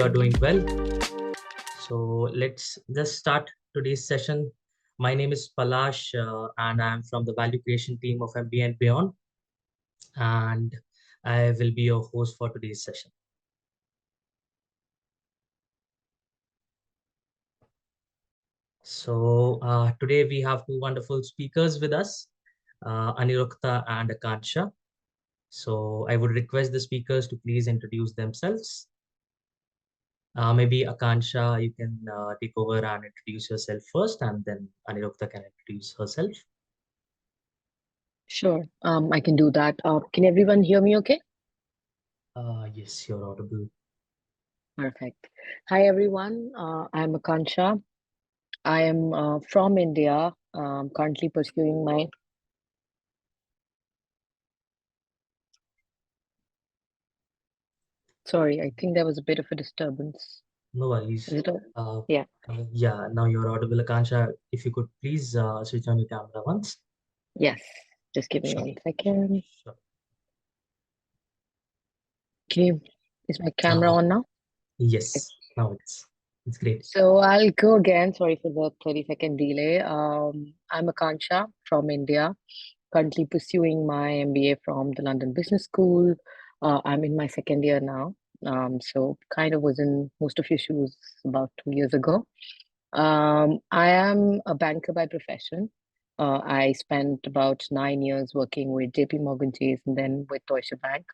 you're doing well. So let's just start today's session. My name is Palash, and I'm from the value creation team of MBA and beyond. And I will be your host for today's session. So today we have two wonderful speakers with us, Aniruktha and Akansha. So I would request the speakers to please introduce themselves. Maybe Akansha, you can take over and introduce yourself first, and then Aniruktha can introduce herself. Sure, I can do that. Can everyone hear me okay? Yes, you're audible. Perfect. Hi, everyone. I'm Akansha. I am from India, currently pursuing my... Sorry, I think there was a bit of a disturbance. No worries. Is it yeah. Yeah, now you're audible, Akansha. If you could please switch on your camera once. Yes, just give me Sure. 1 second. Sure. Okay, is my camera on now? Yes, now it's great. So I'll go again. Sorry for the 30-second delay. I'm Akansha from India, currently pursuing my MBA from the London Business School. I'm in my second year now. So kind of was in most of your shoes about 2 years ago. I am a banker by profession. I spent about 9 years working with JP Morgan Chase and then with Deutsche Bank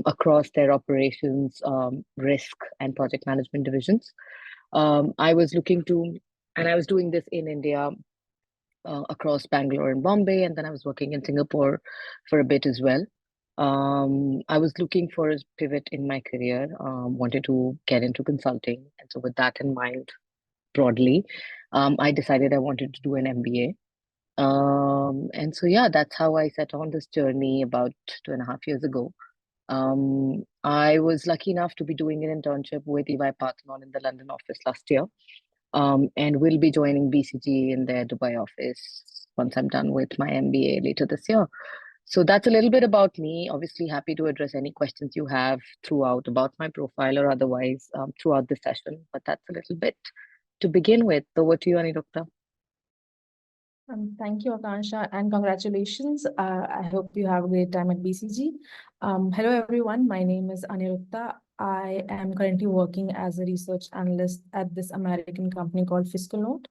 across their operations, risk, and project management divisions. I was looking to, and I was doing this in India across Bangalore and Bombay, and then I was working in Singapore for a bit as well. I was looking for a pivot in my career, wanted to get into consulting. And so, with that in mind, broadly, I decided I wanted to do an MBA. And so, yeah, that's how I set on this journey about 2.5 years ago. I was lucky enough to be doing an internship with EY Parthenon in the London office last year, and will be joining BCG in their Dubai office once I'm done with my MBA later this year. So that's a little bit about me. Obviously, happy to address any questions you have throughout about my profile or otherwise throughout the session. But that's a little bit to begin with. Over to you, Aniruktha. Thank you, Akansha, and congratulations. I hope you have a great time at BCG. Hello, everyone. My name is Aniruktha. I am currently working as a research analyst at this American company called Fiscal Note.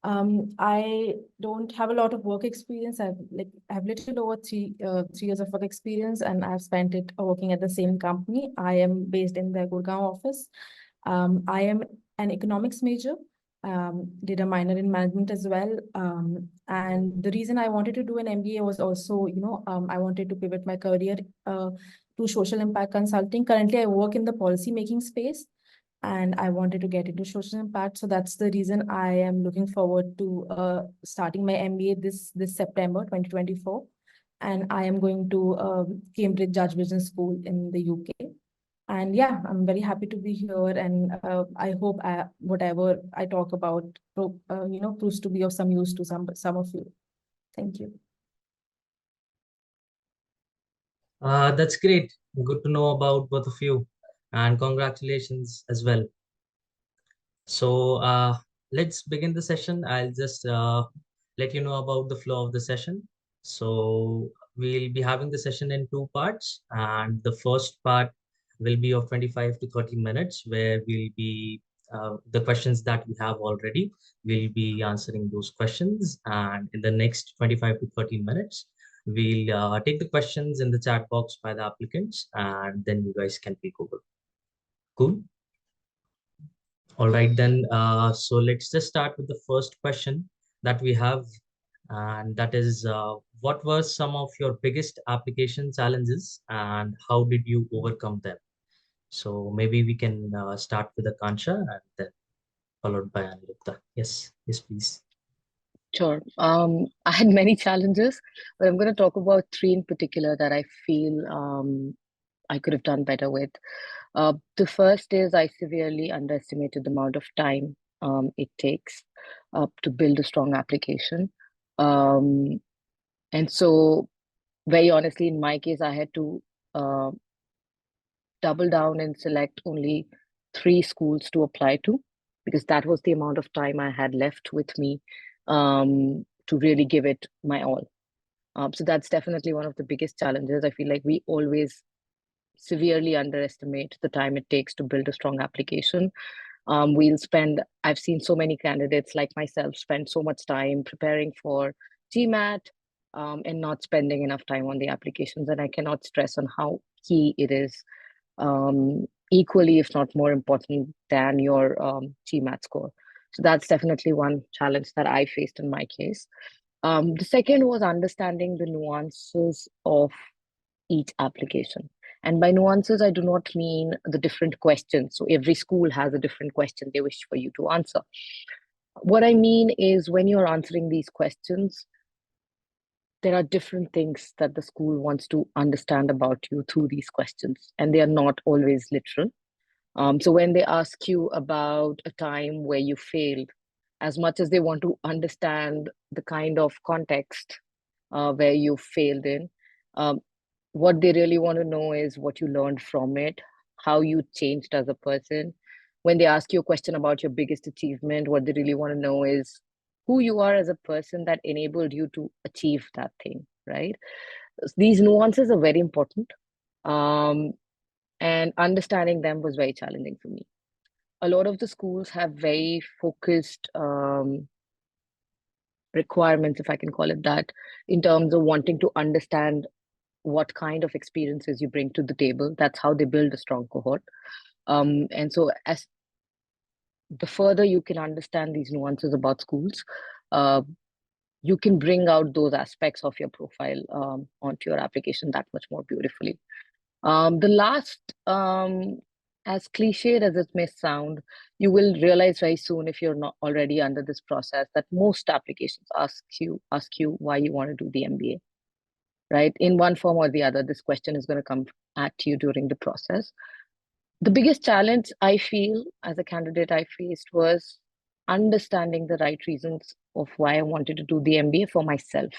I don't have a lot of work experience. I have little over 3 years of work experience, and I've spent it working at the same company. I am based in the Gurgaon office. I am an economics major. Did a minor in management as well. And the reason I wanted to do an MBA was also, I wanted to pivot my career to social impact consulting. Currently, I work in the policy making space, and I wanted to get into social impact. So that's the reason I am looking forward to starting my MBA this September 2024. And I am going to Cambridge Judge Business School in the UK. And yeah, I'm very happy to be here, and I hope whatever I talk about, proves to be of some use to some of you. Thank you. That's great. Good to know about both of you, and congratulations as well. So let's begin the session. I'll just let you know about the flow of the session. So we'll be having the session in two parts, and the first part will be of 25 to 30 minutes, where we'll be the questions that we have already, we'll be answering those questions. And in the next 25 to 30 minutes, we'll take the questions in the chat box by the applicants, and then you guys can take over. Cool. All right, then. So let's just start with the first question that we have, and that is, what were some of your biggest application challenges, and how did you overcome them? So maybe we can start with Akansha and then followed by Aniruddha. Yes, please. Sure. I had many challenges, but I'm going to talk about three in particular that I feel I could have done better with. The first is I severely underestimated the amount of time it takes to build a strong application. And so, very honestly, in my case, I had to double down and select only 3 schools to apply to, because that was the amount of time I had left with me to really give it my all. So that's definitely one of the biggest challenges. I feel like we always severely underestimate the time it takes to build a strong application. I've seen so many candidates like myself spend so much time preparing for GMAT and not spending enough time on the applications. And I cannot stress on how key it is, equally, if not more important than your GMAT score. So that's definitely one challenge that I faced in my case. The second was understanding the nuances of each application. And by nuances, I do not mean the different questions. So every school has a different question they wish for you to answer. What I mean is when you're answering these questions, there are different things that the school wants to understand about you through these questions, and they are not always literal. So when they ask you about a time where you failed, as much as they want to understand the kind of context where you failed in, um, what they really want to know is what you learned from it, how you changed as a person. When they ask you a question about your biggest achievement, what they really want to know is who you are as a person that enabled you to achieve that thing, right? These nuances are very important. And understanding them was very challenging for me. A lot of the schools have very focused requirements, if I can call it that, in terms of wanting to understand what kind of experiences you bring to the table. That's how they build a strong cohort. And so as the further you can understand these nuances about schools, you can bring out those aspects of your profile onto your application that much more beautifully. The last, as cliched as it may sound, you will realize very soon, if you're not already under this process, that most applications ask you why you want to do the MBA. Right? In one form or the other, this question is going to come at you during the process. The biggest challenge I feel as a candidate I faced was understanding the right reasons of why I wanted to do the MBA for myself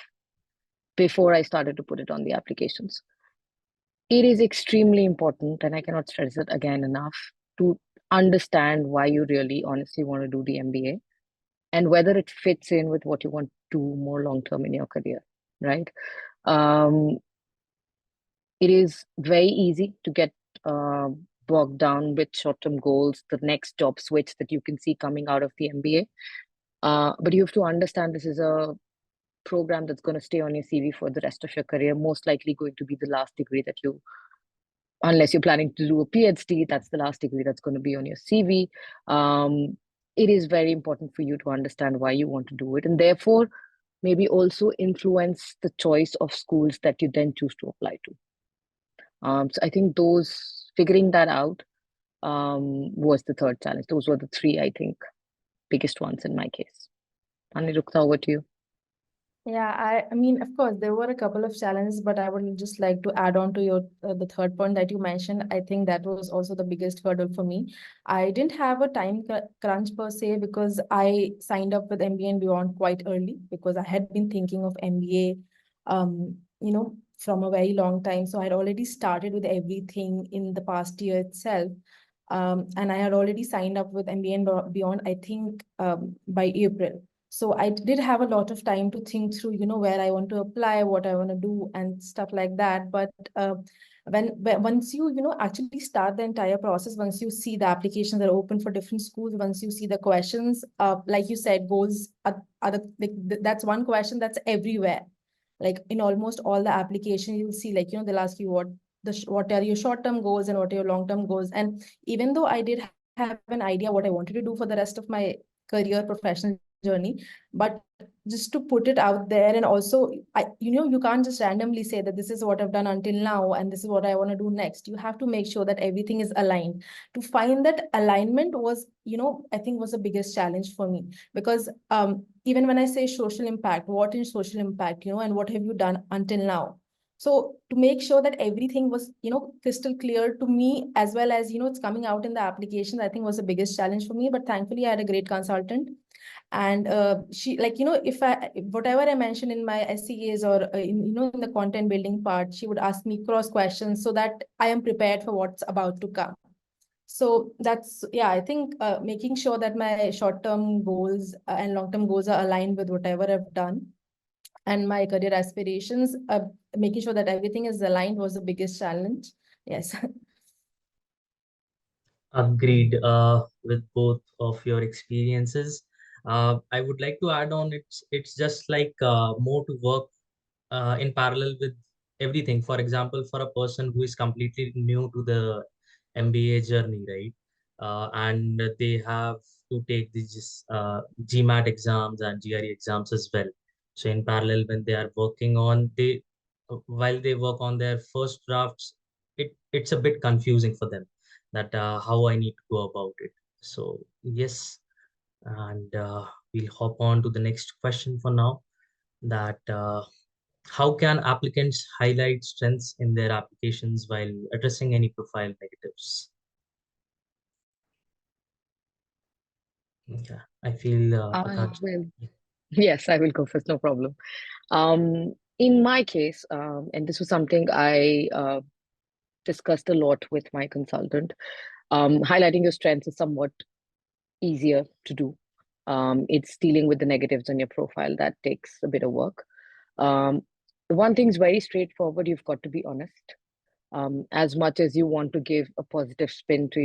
before I started to put it on the applications. It is extremely important, and I cannot stress it again enough, to understand why you really honestly want to do the MBA and whether it fits in with what you want to do more long term in your career, right? Um, it is very easy to get bogged down with short-term goals, the next job switch that you can see coming out of the MBA. But you have to understand this is a program that's going to stay on your CV for the rest of your career, most likely going to be the last degree that you, unless you're planning to do a PhD, that's the last degree that's going to be on your CV. It is very important for you to understand why you want to do it, and therefore maybe also influence the choice of schools that you then choose to apply to. So I think figuring that out was the third challenge. Those were the three, I think, biggest ones in my case. Aniruktha, over to you. Yeah, I mean, of course, there were a couple of challenges, but I would just like to add on to your the third point that you mentioned. I think that was also the biggest hurdle for me. I didn't have a time crunch per se because I signed up with MBA and Beyond quite early because I had been thinking of MBA, from a very long time. So I had already started with everything in the past year itself. And I had already signed up with MBA and Beyond, I think, by April. So I did have a lot of time to think through, where I want to apply, what I want to do, and stuff like that. But once you, actually start the entire process, once you see the applications that are open for different schools, once you see the questions, like you said, goals that's one question that's everywhere. Like in almost all the application, you'll see, like, they'll ask you what are your short-term goals and what are your long-term goals. And even though I did have an idea what I wanted to do for the rest of my career, professional journey, but just to put it out there, and also you can't just randomly say that this is what I've done until now and this is what I want to do next. You have to make sure that everything is aligned. To find that alignment was, I think was the biggest challenge for me, because even when I say social impact, what is social impact, and what have you done until now? So to make sure that everything was, crystal clear to me, as well as, it's coming out in the application, I think was the biggest challenge for me. But thankfully, I had a great consultant. And she, like, if whatever I mentioned in my SEAs or in the content building part, she would ask me cross questions so that I am prepared for what's about to come. So that's, yeah, I think making sure that my short-term goals and long-term goals are aligned with whatever I've done and my career aspirations, making sure that everything is aligned was the biggest challenge. Yes. Agreed with both of your experiences. I would like to add on, it's just like more to work in parallel with everything. For example, for a person who is completely new to the MBA journey, right? And they have to take these GMAT exams and GRE exams as well. So in parallel, when they are working on, while they work on their first drafts, it's a bit confusing for them that how I need to go about it. So yes, and we'll hop on to the next question for now. That how can applicants highlight strengths in their applications while addressing any profile negatives? Yeah, I feel I Akash. will. Yes, I will go first, no problem. In my case, and this was something I discussed a lot with my consultant, highlighting your strengths is somewhat easier to do. It's dealing with the negatives on your profile that takes a bit of work. Um, one thing's very straightforward. You've got to be honest. As much as you want to give a positive spin to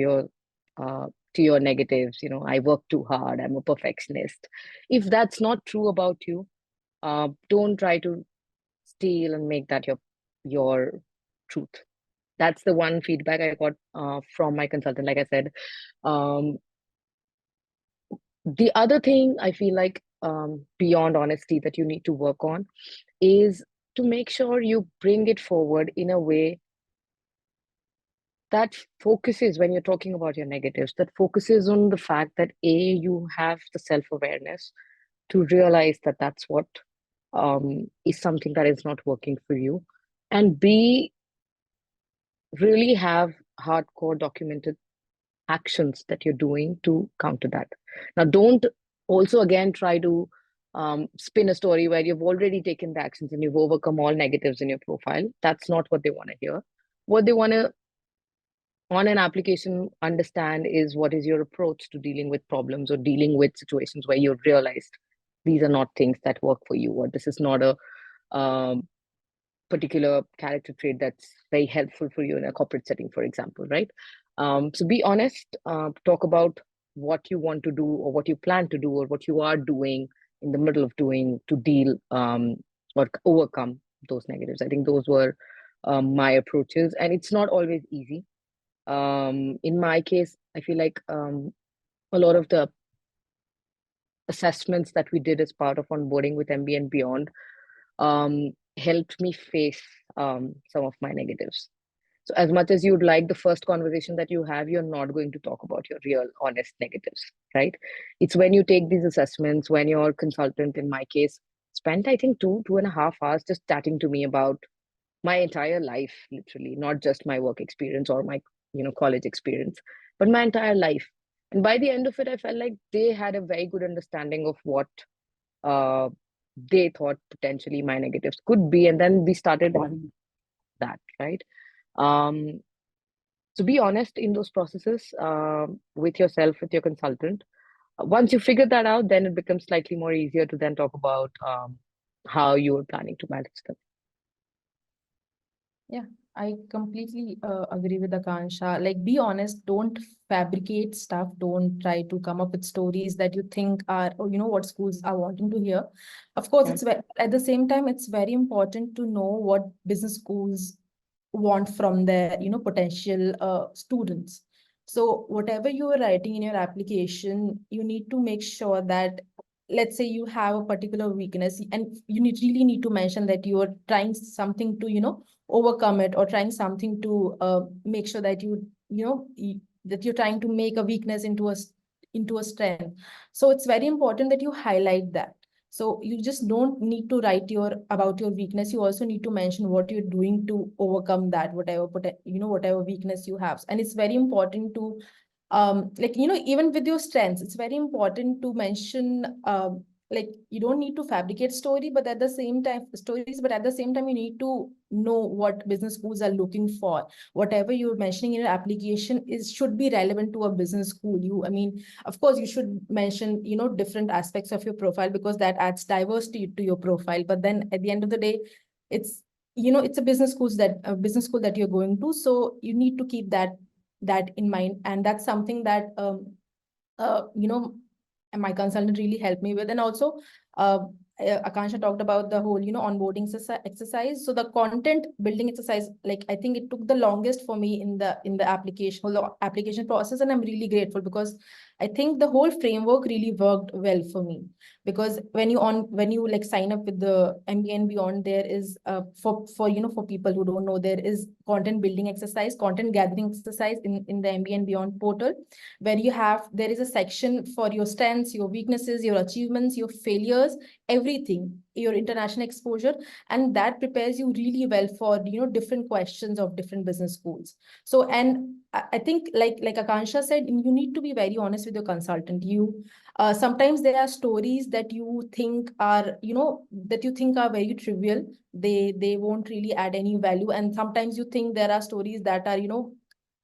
your negatives, I work too hard. I'm a perfectionist. If that's not true about you, don't try to steal and make that your truth. That's the one feedback I got from my consultant. Like I said, um, the other thing I feel like beyond honesty that you need to work on is to make sure you bring it forward in a way that focuses, when you're talking about your negatives, that focuses on the fact that A, you have the self-awareness to realize that that's what is something that is not working for you, and B, really have hardcore documented actions that you're doing to counter that. Now, don't also again try to spin a story where you've already taken the actions and you've overcome all negatives in your profile. That's not what they want to hear. What they want to, on an application, understand is what is your approach to dealing with problems or dealing with situations where you've realized these are not things that work for you, or this is not a um, particular character trait that's very helpful for you in a corporate setting, for example, right? So be honest, talk about what you want to do or what you plan to do or what you are doing in the middle of doing to deal or overcome those negatives. I think those were my approaches, and it's not always easy. In my case, I feel like a lot of the assessments that we did as part of onboarding with MBA and beyond helped me face some of my negatives. So, as much as you'd like the first conversation that you have, you're not going to talk about your real, honest negatives, right? It's when you take these assessments, when your consultant, in my case, spent, I think, 2.5 hours just chatting to me about my entire life, literally, not just my work experience or my, college experience, but my entire life. And by the end of it, I felt like they had a very good understanding of what uh, they thought potentially my negatives could be. And then we started having that, right? Um, so be honest in those processes with yourself, with your consultant. Once you figure that out, then it becomes slightly more easier to then talk about how you are planning to manage them. Yeah, I completely agree with Akansha. Like, be honest, don't fabricate stuff. Don't try to come up with stories that you think are, or what schools are wanting to hear. Of course, Right. at the same time, it's very important to know what business schools want from their, potential students. So whatever you are writing in your application, you need to make sure that, let's say you have a particular weakness and really need to mention that you are trying something to, overcome it, or trying something to make sure that that you're trying to make a weakness into a strength. So it's very important that you highlight that. So you just don't need to write about your weakness. You also need to mention what you're doing to overcome that, whatever weakness you have. And it's very important to, like, even with your strengths, it's very important to mention like you don't need to fabricate stories, but at the same time you need to know what business schools are looking for. Whatever you're mentioning in your application is should be relevant to a business school. I mean, of course, you should mention, different aspects of your profile, because that adds diversity to your profile. But then at the end of the day, it's, it's a business school that you're going to, so you need to keep that in mind. And that's something that and my consultant really helped me with. And also, Akansha talked about the whole, onboarding exercise. So the content building exercise, like I think it took the longest for me in the application process, and I'm really grateful because I think the whole framework really worked well for me. Because when you like sign up with the MBA and beyond, there is for people who don't know, there is content building exercise, content gathering exercise in the MBA and beyond portal, where there is a section for your strengths, your weaknesses, your achievements, your failures, everything, your international exposure. And that prepares you really well for, different questions of different business schools. So, and I think like Akansha said, you need to be very honest with your consultant. Sometimes there are stories that you think are, very trivial. They won't really add any value. And sometimes you think there are stories that are,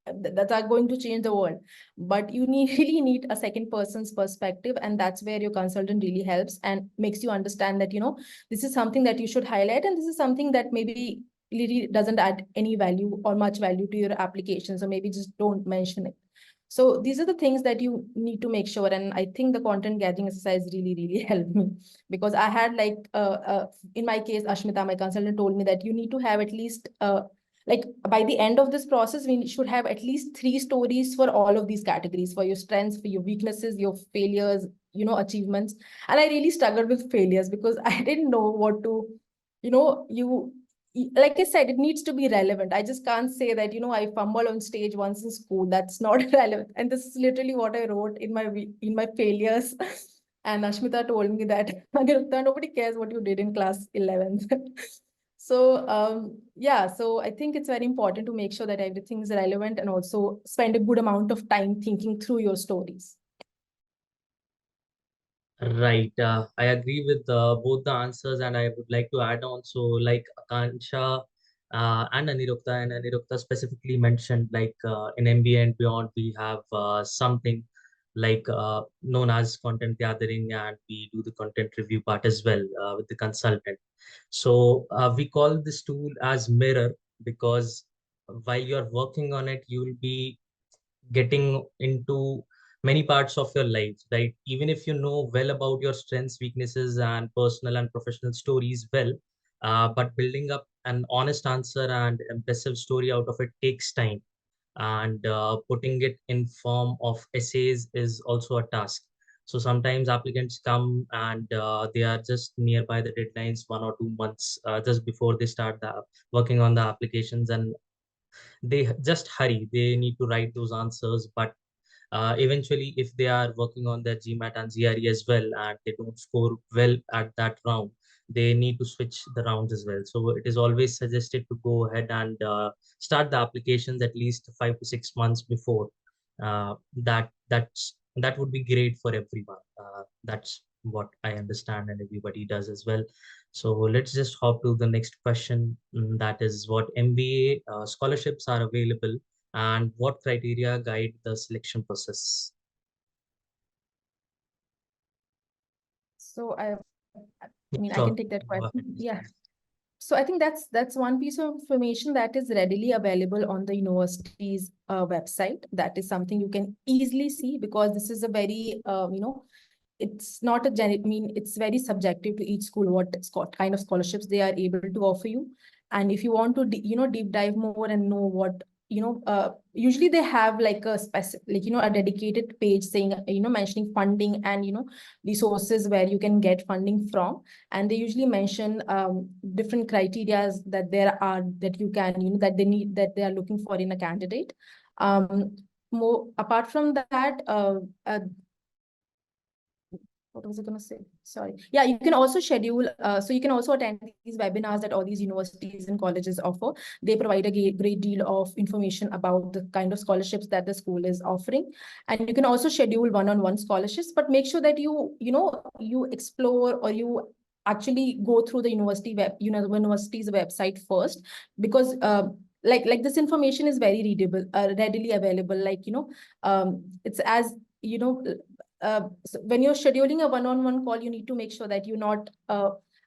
that are going to change the world, but you really need a second person's perspective. And that's where your consultant really helps and makes you understand that, this is something that you should highlight, and this is something that maybe really doesn't add any value or much value to your application, so maybe just don't mention it. So these are the things that you need to make sure. And I think the content gathering exercise really helped me, because I had like in my case, Ashmita, my consultant, told me that you need to have at least like by the end of this process, we should have at least 3 stories for all of these categories, for your strengths, for your weaknesses, your failures, achievements. And I really struggled with failures because I didn't know what to, like I said, it needs to be relevant. I just can't say that, I fumble on stage once in school. That's not relevant. And this is literally what I wrote in my failures. And Ashmita told me that, Aniruddha, nobody cares what you did in class 11th. So yeah, so I think it's very important to make sure that everything is relevant, and also spend a good amount of time thinking through your stories. Right. I agree with both the answers, and I would like to add on. So, like Akansha and Aniruddha specifically mentioned, like in MBA and beyond, we have something like known as content gathering, and we do the content review part as well with the consultant. So, we call this tool as mirror, because while you're working on it, you'll be getting into many parts of your life, right? Even if you know well about your strengths, weaknesses, and personal and professional stories well, but building up an honest answer and impressive story out of it takes time. And putting it in form of essays is also a task. So sometimes applicants come and they are just nearby the deadlines 1 or 2 months just before they start working on the applications, and they just hurry. They need to write those answers, but eventually, if they are working on their GMAT and GRE as well, and they don't score well at that round, they need to switch the rounds as well. So it is always suggested to go ahead and start the applications at least 5 to 6 months before. That would be great for everyone. That's what I understand, and everybody does as well. So let's just hop to the next question. That is, what MBA scholarships are available, and what criteria guide the selection process? So I mean, I Sure. can take that Go question. ahead. Yeah. So I think that's one piece of information that is readily available on the university's website. That is something you can easily see, because this is a very it's not a I mean, it's very subjective to each school what kind of scholarships they are able to offer you. And if you want to deep dive more and know what, usually they have like a specific, like, a dedicated page saying, mentioning funding and, resources where you can get funding from. And they usually mention different criterias that there are, that you can, that they are looking for in a candidate. More apart from that, what was I going to say? Sorry. Yeah, you can also schedule, so you can also attend these webinars that all these universities and colleges offer. They provide a great deal of information about the kind of scholarships that the school is offering. And you can also schedule one-on-one scholarships, but make sure that you explore, or you actually go through the university's website first, because like this information is very readable, readily available. It's as so when you're scheduling a one-on-one call, you need to make sure that you're not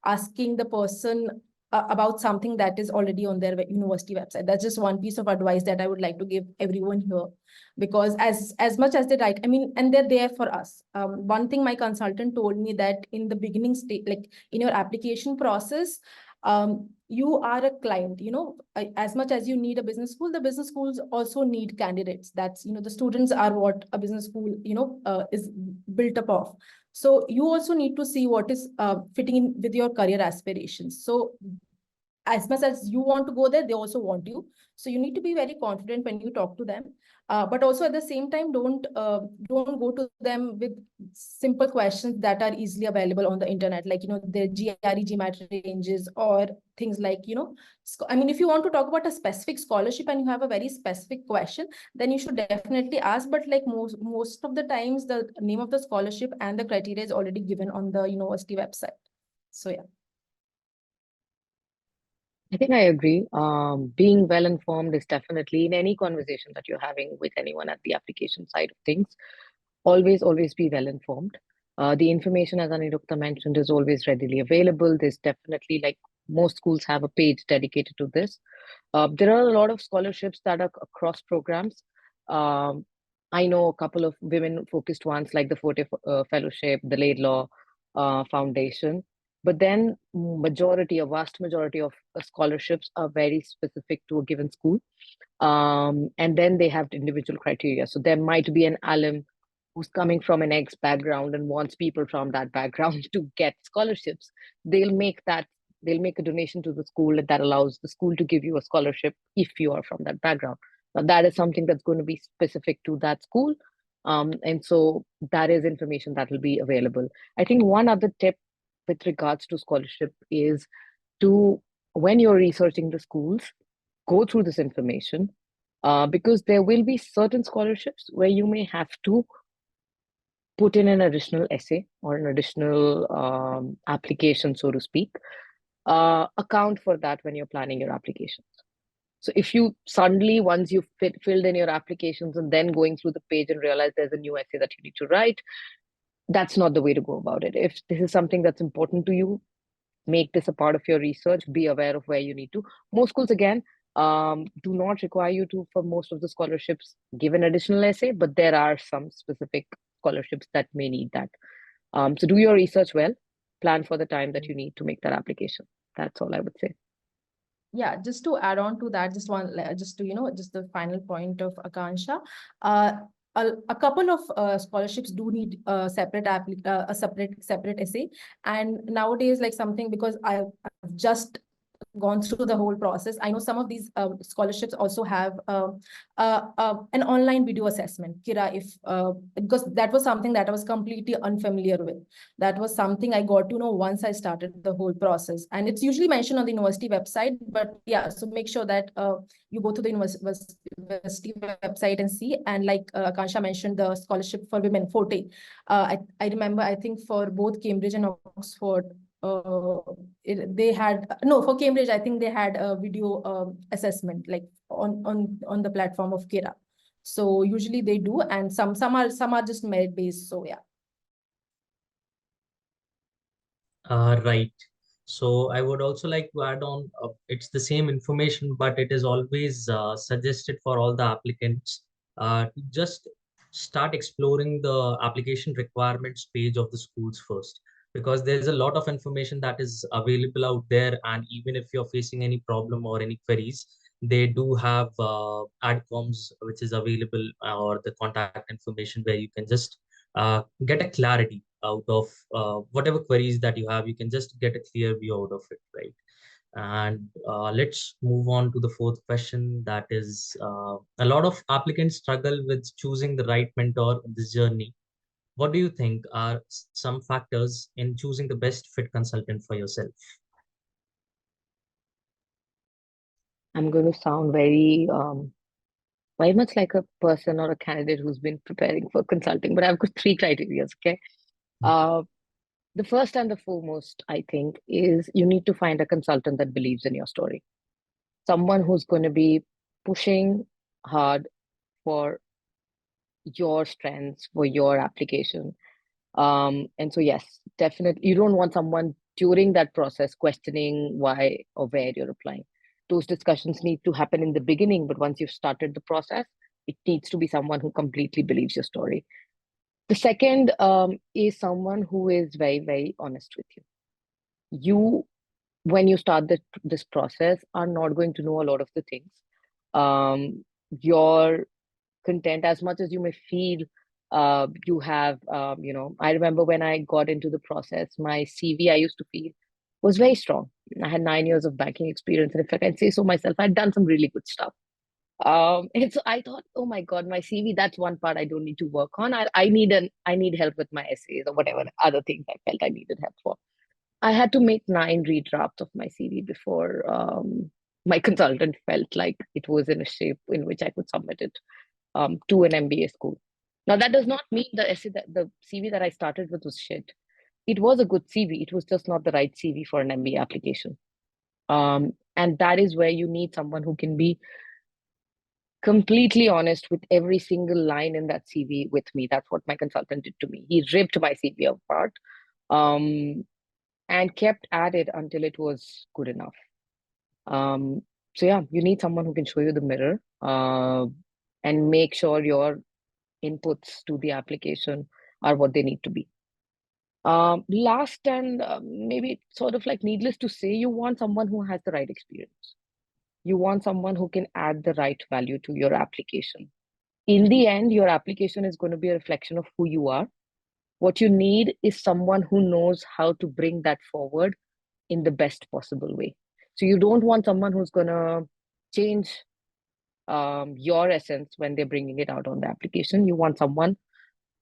asking the person about something that is already on their university website. That's just one piece of advice that I would like to give everyone here, because as much as they write, I mean, and they're there for us. One thing my consultant told me, that in the beginning stage, like in your application process, you are a client, as much as you need a business school, the business schools also need candidates. That's, the students are what a business school, is built up of. So you also need to see what is fitting in with your career aspirations. So as much as you want to go there, they also want you. So you need to be very confident when you talk to them. But also at the same time, don't go to them with simple questions that are easily available on the internet, like, the GRE, GMAT ranges, or things like, I mean, if you want to talk about a specific scholarship and you have a very specific question, then you should definitely ask. But like most of the times, the name of the scholarship and the criteria is already given on the university website. So yeah. I think I agree. Being well informed is definitely in any conversation that you're having with anyone at the application side of things. Always be well informed. The information, as Aniruddha mentioned, is always readily available. There's definitely, like, most schools have a page dedicated to this. There are a lot of scholarships that are across programs. Um, I know a couple of women-focused ones, like the Forte Fellowship, the Laidlaw Foundation. But then a vast majority of scholarships are very specific to a given school. And then they have individual criteria. So there might be an alum who's coming from an X background and wants people from that background to get scholarships. They'll make a donation to the school that allows the school to give you a scholarship if you are from that background. Now, that is something that's going to be specific to that school. And so that is information that will be available. I think one other tip with regards to scholarship is to, when you're researching the schools, go through this information, because there will be certain scholarships where you may have to put in an additional essay or an additional application, so to speak. Account for that when you're planning your applications. So if you suddenly, once you've filled in your applications and then going through the page and realize there's a new essay that you need to write, that's not the way to go about it. If this is something that's important to you, make this a part of your research. Be aware of where you need to. Most schools, again, do not require you to, for most of the scholarships, give an additional essay, but there are some specific scholarships that may need that. So do your research well, plan for the time that you need to make that application. That's all I would say. Yeah, just to add on to that, just the final point of Akansha. A couple of scholarships do need a separate essay, and nowadays, like, something, because I've just gone through the whole process, I know some of these scholarships also have an online video assessment, Kira, if because that was something that I was completely unfamiliar with. That was something I got to know once I started the whole process, and it's usually mentioned on the university website. But yeah, so make sure that you go to the university website and see. And like Akansha mentioned, the scholarship for women, Forte. I remember, I think for both Cambridge and Oxford, they had, no, for Cambridge, I think they had a video assessment, like on the platform of Kira. So usually they do, and some are just merit based. So yeah. Right. So I would also like to add on, it's the same information, but it is always suggested for all the applicants to just start exploring the application requirements page of the schools first, because there's a lot of information that is available out there. And even if you're facing any problem or any queries, they do have adcoms which is available, or the contact information where you can just get a clarity out of whatever queries that you have. You can just get a clear view out of it, right? And let's move on to the fourth question. That is, a lot of applicants struggle with choosing the right mentor in this journey. what do you think are some factors in choosing the best fit consultant for yourself? I'm going to sound very much like a person or a candidate who's been preparing for consulting, but I've got three criteria. Okay. Uh, the first and the foremost, I think, is you need to find a consultant that believes in your story. Someone who's going to be pushing hard for your strengths, for your application. And so, yes, definitely, you don't want someone during that process questioning why or where you're applying. Those discussions need to happen in the beginning, but once you've started the process, it needs to be someone who completely believes your story. The second is someone who is very, very honest with you. You, when you start this process, are not going to know a lot of the things. Your content, as much as you may feel you have, I remember when I got into the process, my CV, I used to feel, was very strong. I had 9 years of banking experience, and if I can say so myself, I'd done some really good stuff. And so I thought, oh my God, my CV, that's one part I don't need to work on. I need help with my essays or whatever other things I felt I needed help for. I had to make 9 redrafts of my CV before my consultant felt like it was in a shape in which I could submit it to an MBA school. Now, that does not mean the CV that I started with was shit. It was a good CV. It was just not the right CV for an MBA application. And that is where you need someone who can be completely honest with every single line in that CV with me. That's what my consultant did to me. He ripped my CV apart um, and kept at it until it was good enough. So yeah, you need someone who can show you the mirror and make sure your inputs to the application are what they need to be. Last and maybe sort of like needless to say, you want someone who has the right experience. You want someone who can add the right value to your application. In the end, your application is going to be a reflection of who you are. What you need is someone who knows how to bring that forward in the best possible way. So you don't want someone who's going to change your essence when they're bringing it out on the application. You want someone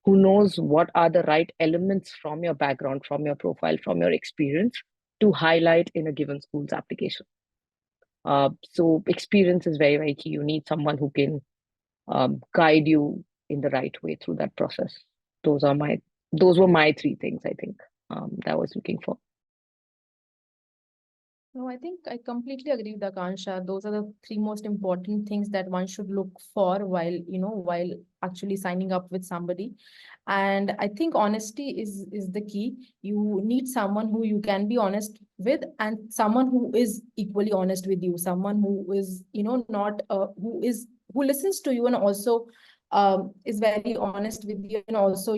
who knows what are the right elements from your background, from your profile, from your experience to highlight in a given school's application. So experience is very, very key. You need someone who can guide you in the right way through that process. Those were my three things, I think, that I was looking for. No, I think I completely agree with Akansha. Those are the three most important things that one should look for while actually signing up with somebody. And I think honesty is the key. You need someone who you can be honest with, and someone who is equally honest with you. Someone who is, not who listens to you and also is very honest with you, and also,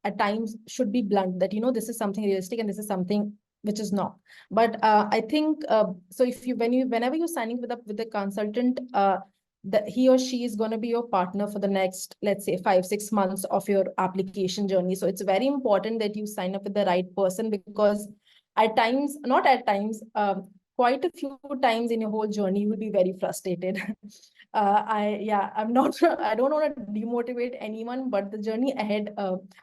at times should be blunt that, this is something realistic and this is something which is not. But I think so if you whenever you're signing with a consultant, that he or she is going to be your partner for the next, let's say, 5-6 months of your application journey. So it's very important that you sign up with the right person, because at times, not at times, quite a few times in your whole journey, you will be very frustrated. I'm not I don't want to demotivate anyone, but the journey ahead,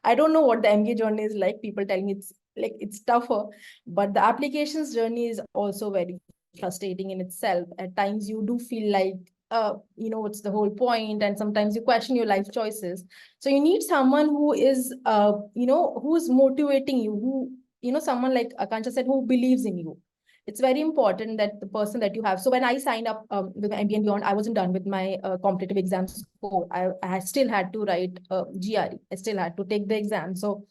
I don't know what the MBA journey is like. People tell me it's tougher, but the applications journey is also very frustrating in itself. At times you do feel like what's the whole point, and sometimes you question your life choices. So you need someone who is who's motivating you, who someone like Akansha said, who believes in you. It's very important that the person that you have. So when I signed up with MBA and beyond, I wasn't done with my competitive exam score. I still had to write GRE. I still had to take the exam. So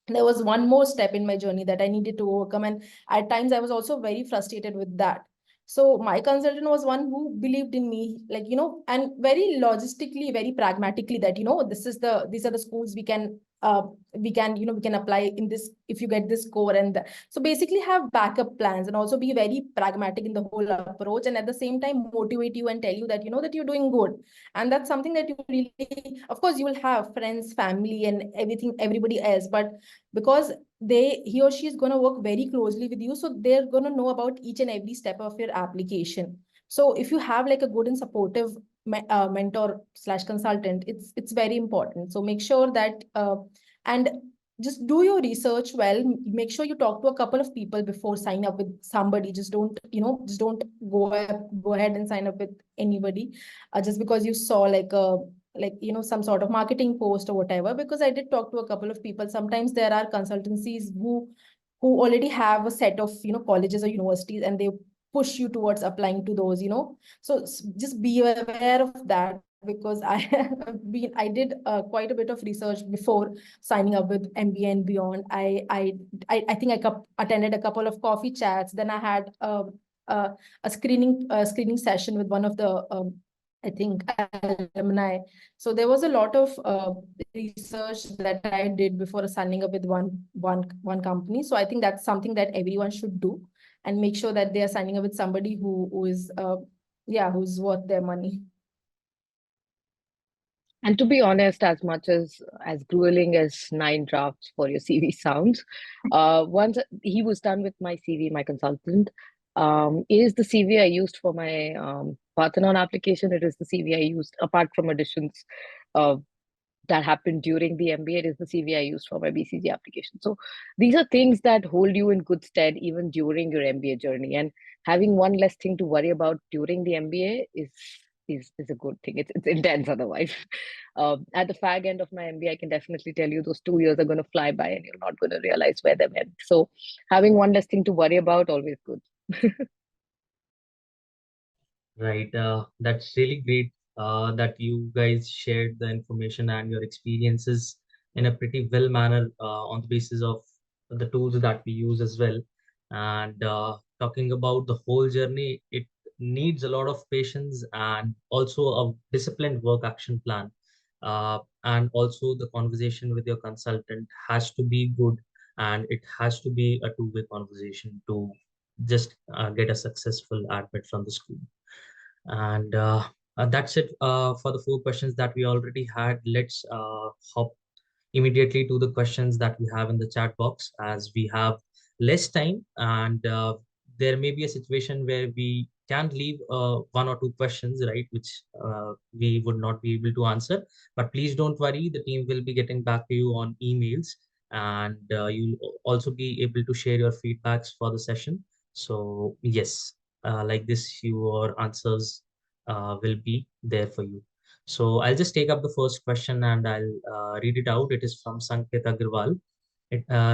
there was one more step in my journey that I needed to overcome. And at times I was also very frustrated with that. So my consultant was one who believed in me, and very logistically, very pragmatically, that, these are the schools we can apply in this if you get this score. And so basically have backup plans, and also be very pragmatic in the whole approach, and at the same time motivate you and tell you that, that you're doing good. And that's something that you really, of course, you will have friends, family, and everybody else, but because he or she is going to work very closely with you, so they're going to know about each and every step of your application. So if you have like a good and supportive mentor slash consultant, it's very important. So make sure that and just do your research well. Make sure you talk to a couple of people before signing up with somebody. Just don't, just don't go ahead and sign up with anybody just because you saw like a some sort of marketing post or whatever. Because I did talk to a couple of people. Sometimes there are consultancies who already have a set of colleges or universities, and they push you towards applying to those. So just be aware of that, because I did quite a bit of research before signing up with MBA and beyond. I think I attended a couple of coffee chats. Then I had a screening session with one of the I think alumni. So there was a lot of research that I did before signing up with one company. So I think that's something that everyone should do, and make sure that they are signing up with somebody who is who's worth their money. And to be honest, as much as grueling as 9 drafts for your CV sounds, once he was done with my CV, my consultant, it is the CV I used for my Parthenon application. It is the CV I used, apart from additions that happened during the MBA. It is the CV I used for my BCG application. So these are things that hold you in good stead even during your MBA journey. And having one less thing to worry about during the MBA is a good thing. It's intense otherwise. At the fag end of my MBA, I can definitely tell you those 2 years are going to fly by and you're not going to realize where they went. So having one less thing to worry about, always good. Right. That's really great that you guys shared the information and your experiences in a pretty well manner on the basis of the tools that we use as well. And talking about the whole journey, it needs a lot of patience and also a disciplined work action plan. And also the conversation with your consultant has to be good, and it has to be a two-way conversation to just get a successful admit from the school. And that's it for the 4 questions that we already had. Let's hop immediately to the questions that we have in the chat box, as we have less time, and there may be a situation where we can leave 1 or 2 questions, right, which we would not be able to answer. But please don't worry, the team will be getting back to you on emails, and you'll also be able to share your feedbacks for the session. So yes, like this, your answers will be there for you. So I'll just take up the first question and I'll read it out. It is from Sanket Agarwal.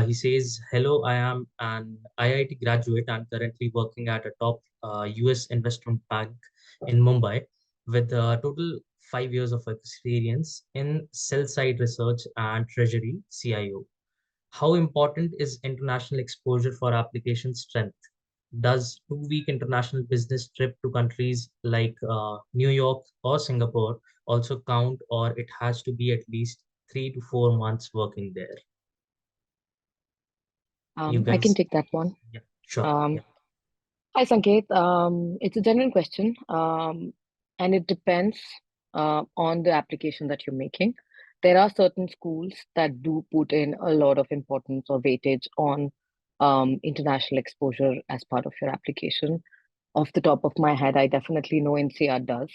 He says, "Hello, I am an IIT graduate and currently working at a top US investment bank in Mumbai with a total 5 years of experience in sell-side research and treasury CIO. How important is international exposure for application strength? Does 2 week international business trip to countries like New York or Singapore also count, or it has to be at least 3 to 4 months working there?" You I can guys, take that one. yeah, sure. Um, Yeah. Hi, Sanket. It's a genuine question, and it depends on the application that you're making. There are certain schools that do put in a lot of importance or weightage on international exposure as part of your application. Off the top of my head, I definitely know NCR does.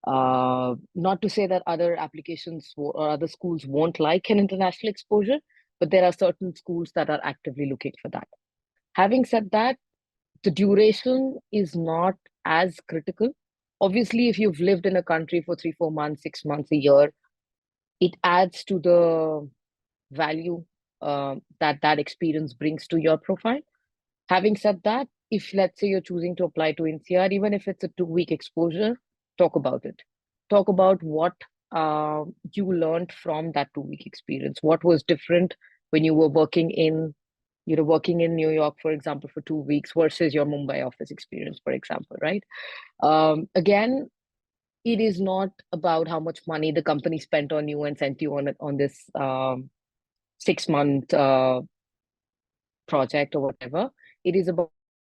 Not to say that other applications or other schools won't like an international exposure, but there are certain schools that are actively looking for that. Having said that, the duration is not as critical. Obviously, if you've lived in a country for 3, 4 months, 6 months, a year, it adds to the value that experience brings to your profile. Having said that, if let's say you're choosing to apply to NCR, even if it's a 2 week exposure, talk about it. Talk about what you learned from that 2 week experience. What was different when you were working in New York, for example, for 2 weeks versus your Mumbai office experience, for example, right? Again, it is not about how much money the company spent on you and sent you on this 6 month project or whatever. It is about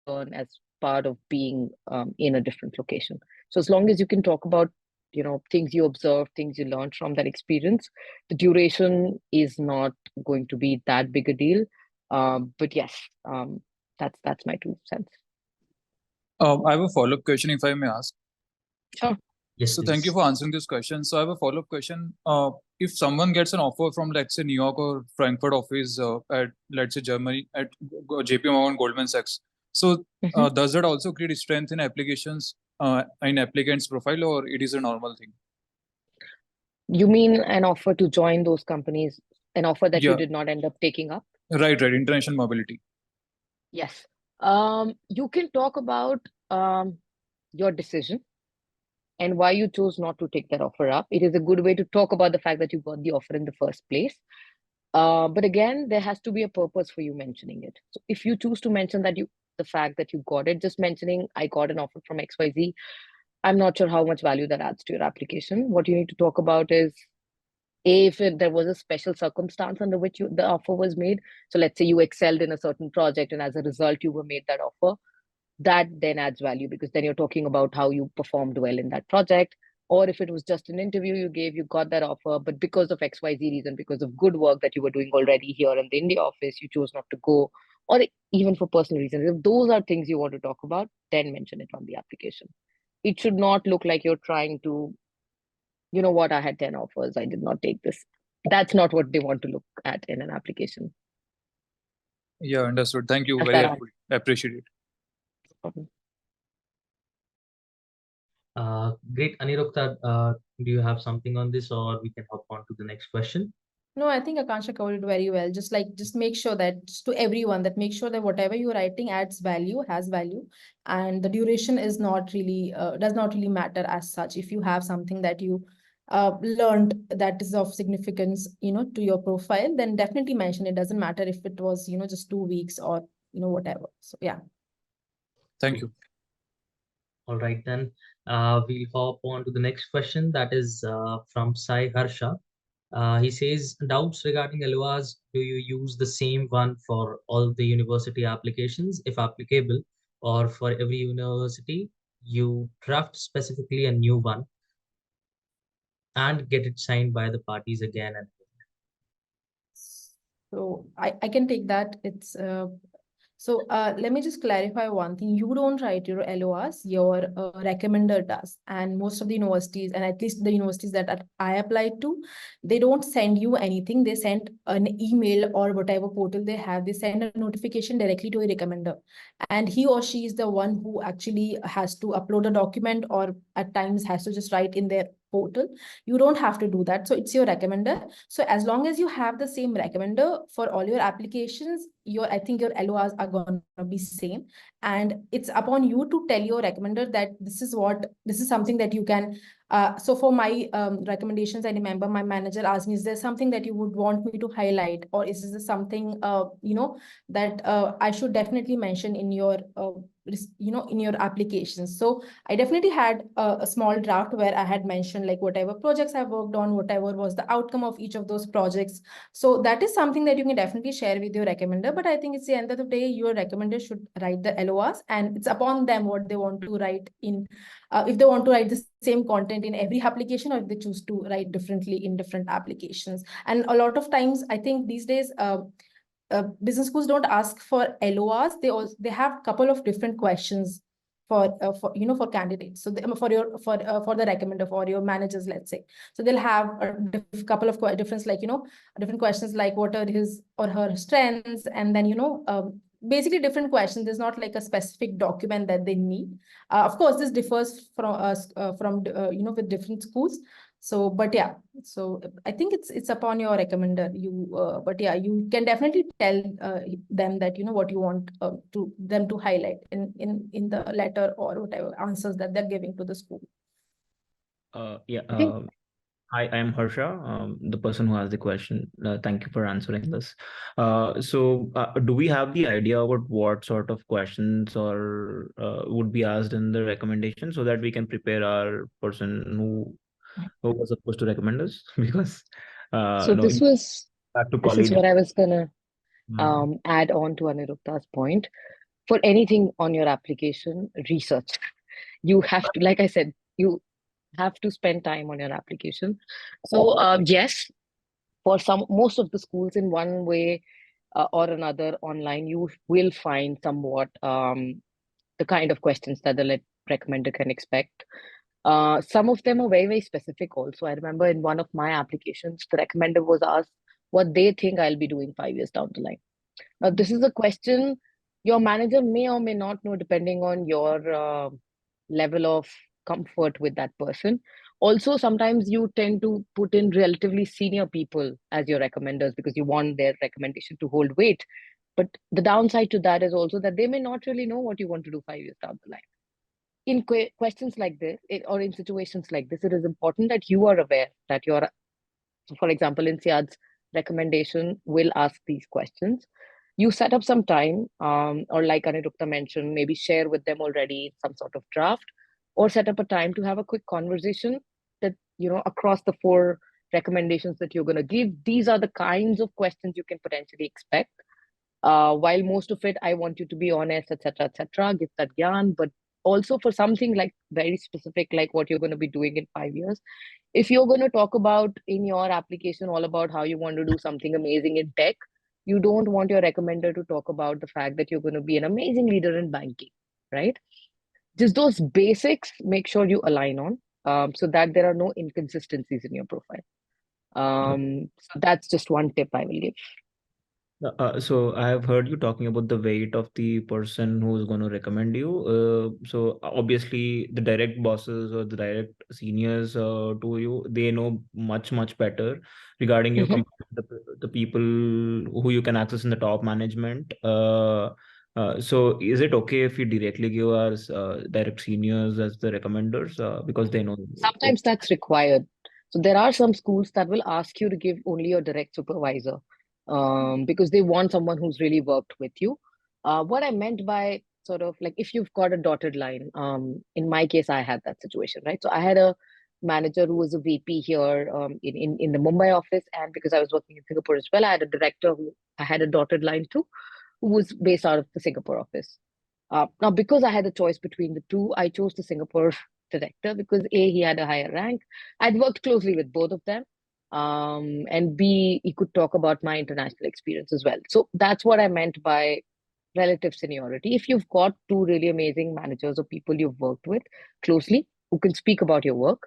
learn as part of being in a different location. So as long as you can talk about things you observed, things you learned from that experience, the duration is not going to be that big a deal. But yes, that's my 2 cents. I have a follow-up question, if I may ask. Sure. Yes, So thank you please. for answering this question. So I have a follow-up question. If someone gets an offer from, let's say, New York or Frankfurt office at, let's say, Germany at JP Morgan, Goldman Sachs. So does that also create strength in applications, in applicants' profile, or it is a normal thing? You mean an offer to join those companies, an offer that you Yeah, did not end up taking up? right. International mobility. Yes. You can talk about your decision and why you chose not to take that offer up. It is a good way to talk about the fact that you got the offer in the first place. But again, there has to be a purpose for you mentioning it. So if you choose to mention that the fact that you got it, just mentioning I got an offer from XYZ, I'm not sure how much value that adds to your application. What you need to talk about is if there was a special circumstance under which the offer was made. So let's say you excelled in a certain project and as a result you were made that offer. That then adds value because then you're talking about how you performed well in that project. Or if it was just an interview you gave, you got that offer, but because of XYZ reason, because of good work that you were doing already here in the India office, you chose not to go, or even for personal reasons. If those are things you want to talk about, then mention it on the application. It should not look like you're trying to, you know what, I had 10 offers, I did not take this. That's not what they want to look at in an application. Yeah, understood. Thank you. Does Very that helpful. Appreciate it. answer? Great, Anirukta. Do you have something on this, or we can hop on to the next question? No, I think Akansha covered it very well. Just make sure that just to everyone that make sure that whatever you're writing adds value, has value, and the duration is not really does not really matter as such. If you have something that you learned that is of significance, to your profile, then definitely mention it. Doesn't matter if it was, just 2 weeks or whatever. So yeah. Thank you. All right, then we'll hop on to the next question. That is from Sai Harsha. He says, doubts regarding LOAs, do you use the same one for all the university applications, if applicable, or for every university, you draft specifically a new one and get it signed by the parties again and again? So I can take that. It's so let me just clarify one thing. You don't write your LORs, your recommender does. And most of the universities, and at least the universities that I applied to, they don't send you anything. They send an email or whatever portal they have. They send a notification directly to a recommender. And he or she is the one who actually has to upload a document or at times has to just write in their portal. You don't have to do that. So it's your recommender. So as long as you have the same recommender for all your applications, I think your LORs are going to be same. And it's upon you to tell your recommender that this is something that you can. So for my recommendations, I remember my manager asked me, is there something that you would want me to highlight? Or is this something, that I should definitely mention in your in your applications. So I definitely had a small draft where I had mentioned like whatever projects I worked on, whatever was the outcome of each of those projects. So that is something that you can definitely share with your recommender. But I think it's the end of the day, your recommender should write the LORs and it's upon them what they want to write in, if they want to write the same content in every application or if they choose to write differently in different applications. And a lot of times, I think these days, business schools don't ask for LORs. They have a couple of different questions for for candidates. So for the recommender, for your managers, let's say. So they'll have a couple of different different questions like what are his or her strengths, and then basically different questions. There's not like a specific document that they need. Of course, this differs from with different schools. So, but yeah, so I think it's upon your recommender. But yeah, you can definitely tell them that what you want to them to highlight in the letter or whatever answers that they're giving to the school. Yeah. I think Hi, I am Harsha, the person who asked the question. Thank you for answering this. Do we have the idea about what sort of questions or would be asked in the recommendation so that we can prepare our person who was supposed to recommend us? Because so. This was back to this college. is what I was gonna Mm. add on to Aniruddha's point. For anything on your application, research. You have to, like I said, you have to spend time on your application. So yes, for most of the schools in one way or another online, you will find somewhat the kind of questions that the recommender can expect. Some of them are very, very specific also. I remember in one of my applications, the recommender was asked what they think I'll be doing 5 years down the line. Now, this is a question your manager may or may not know depending on your level of comfort with that person. Also, sometimes you tend to put in relatively senior people as your recommenders because you want their recommendation to hold weight. But the downside to that is also that they may not really know what you want to do 5 years down the line. In questions like this, or in situations like this, it is important that you are aware that you're, for example, in Siad's recommendation, will ask these questions. You set up some time, or like Anirukta mentioned, maybe share with them already some sort of draft, or set up a time to have a quick conversation that, across the 4 recommendations that you're going to give, these are the kinds of questions you can potentially expect. While most of it, I want you to be honest, etc., give that gyan, but also for something like very specific, like what you're going to be doing in 5 years. If you're going to talk about in your application all about how you want to do something amazing in tech, you don't want your recommender to talk about the fact that you're going to be an amazing leader in banking, right? Just those basics, make sure you align on, so that there are no inconsistencies in your profile. So that's just one tip I will give. So I have heard you talking about the weight of the person who's going to recommend you. So obviously the direct bosses or the direct seniors to you, they know much better regarding you compared to the people who you can access in the top management. So is it okay if we directly give our direct seniors as the recommenders because they know? Sometimes that's required. So there are some schools that will ask you to give only your direct supervisor, because they want someone who's really worked with you. What I meant by sort of like if you've got a dotted line, in my case, I had that situation, right? So I had a manager who was a VP here, in the Mumbai office, and because I was working in Singapore as well, I had a director who I had a dotted line to, who was based out of the Singapore office. Now, because I had a choice between the two, I chose the Singapore director because A, he had a higher rank. I'd worked closely with both of them. And B, he could talk about my international experience as well. So that's what I meant by relative seniority. If you've got 2 really amazing managers or people you've worked with closely who can speak about your work,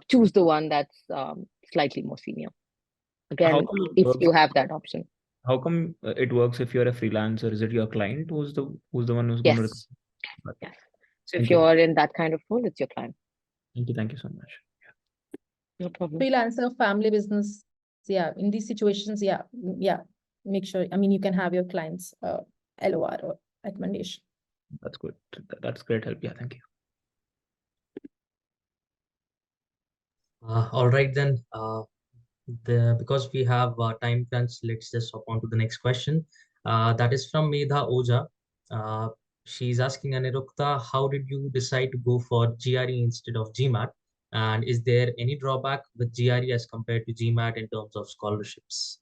choose the one that's slightly more senior. How Again, come it if works? you have that option. How come it works if you're a freelancer? Is it your client who's the one who's going to Yes. Yes. So if Thank you. you're in that kind of role, it's your client. Thank you so much. No problem. Freelancer, family business, yeah, in these situations, yeah, make sure, I mean, you can have your clients LOR or recommendation. That's good. That's great help. Yeah, thank you. All right then. Because we have time crunch, let's just hop on to the next question. That is from Medha Oja. She's asking Anirukta, how did you decide to go for GRE instead of GMAT? And is there any drawback with GRE as compared to GMAT in terms of scholarships?